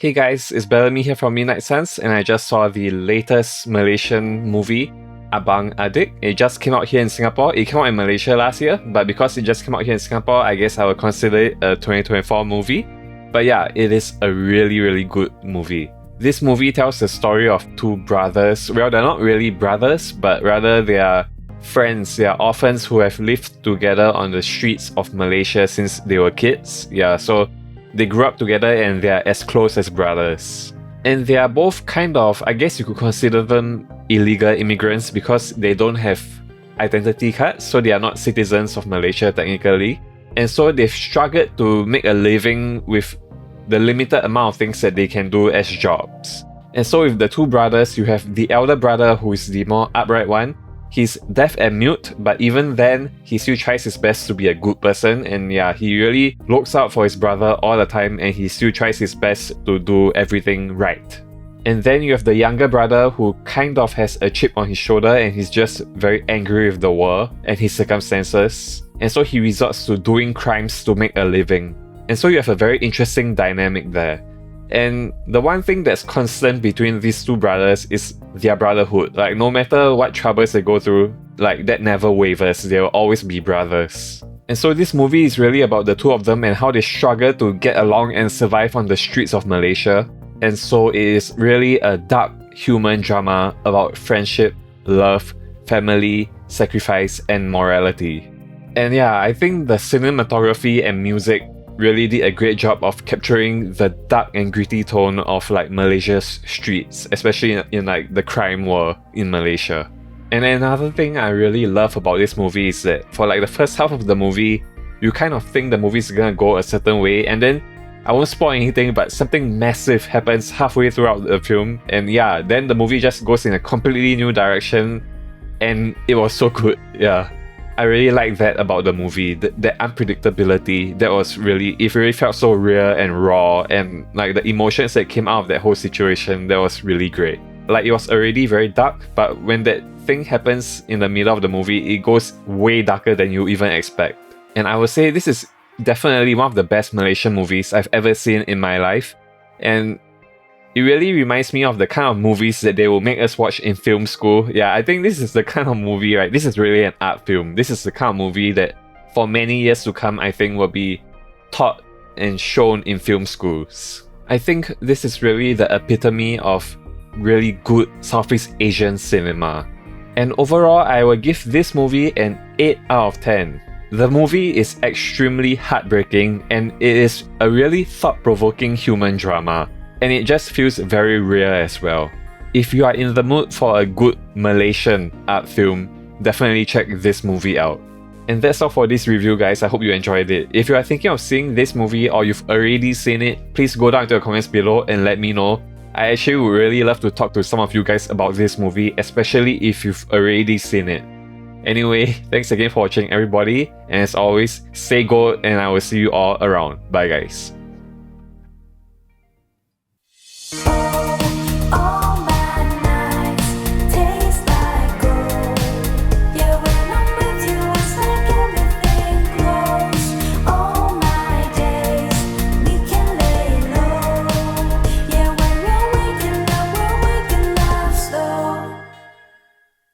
Hey guys, it's Bellamy here from Midnight Suns, and I just saw the latest Malaysian movie, Abang Adik. It just came out here in Singapore. It came out in Malaysia last year, but because it just came out here in Singapore, I guess I would consider it a 2024 movie. But yeah, it is a really good movie. This movie tells the story of two brothers. Well, they're not really brothers, but rather they are friends. They are orphans who have lived together on the streets of Malaysia since they were kids. Yeah, so they grew up together and they are as close as brothers. And they are both kind of, I guess you could consider them illegal immigrants because they don't have identity cards, so they are not citizens of Malaysia technically. And so they've struggled to make a living with the limited amount of things that they can do as jobs. And so with the two brothers, you have the elder brother who is the more upright one. He's deaf and mute, but even then, he still tries his best to be a good person, and yeah, he really looks out for his brother all the time, and he still tries his best to do everything right. And then you have the younger brother who kind of has a chip on his shoulder, and he's just very angry with the world and his circumstances, and so he resorts to doing crimes to make a living. And so you have a very interesting dynamic there. And the one thing that's constant between these two brothers is their brotherhood. Like, no matter what troubles they go through, like, that never wavers. They will always be brothers. And so this movie is really about the two of them and how they struggle to get along and survive on the streets of Malaysia. And so it is really a dark human drama about friendship, love, family, sacrifice, and morality. And yeah, I think the cinematography and music really did a great job of capturing the dark and gritty tone of like Malaysia's streets, especially in like the crime war in Malaysia. And another thing I really love about this movie is that for like the first half of the movie, you kind of think the movie's gonna go a certain way, and then I won't spoil anything, but something massive happens halfway throughout the film, and yeah, then the movie just goes in a completely new direction, and it was so good. Yeah, I really like that about the movie, the unpredictability. That was really, it really felt so real and raw, and like the emotions that came out of that whole situation, that was really great. Like, it was already very dark, but when that thing happens in the middle of the movie, it goes way darker than you even expect. And I would say this is definitely one of the best Malaysian movies I've ever seen in my life, and it really reminds me of the kind of movies that they will make us watch in film school. Yeah, I think this is the kind of movie, right? This is really an art film. This is the kind of movie that for many years to come, I think will be taught and shown in film schools. I think this is really the epitome of really good Southeast Asian cinema. And overall, I will give this movie an 8 out of 10. The movie is extremely heartbreaking, and it is a really thought-provoking human drama. And it just feels very real as well. If you are in the mood for a good Malaysian art film, definitely check this movie out. And that's all for this review, guys. I hope you enjoyed it. If you are thinking of seeing this movie or you've already seen it, please go down to the comments below and let me know. I actually would really love to talk to some of you guys about this movie, especially if you've already seen it. Anyway, thanks again for watching, everybody. And as always, stay gold, and I will see you all around. Bye, guys.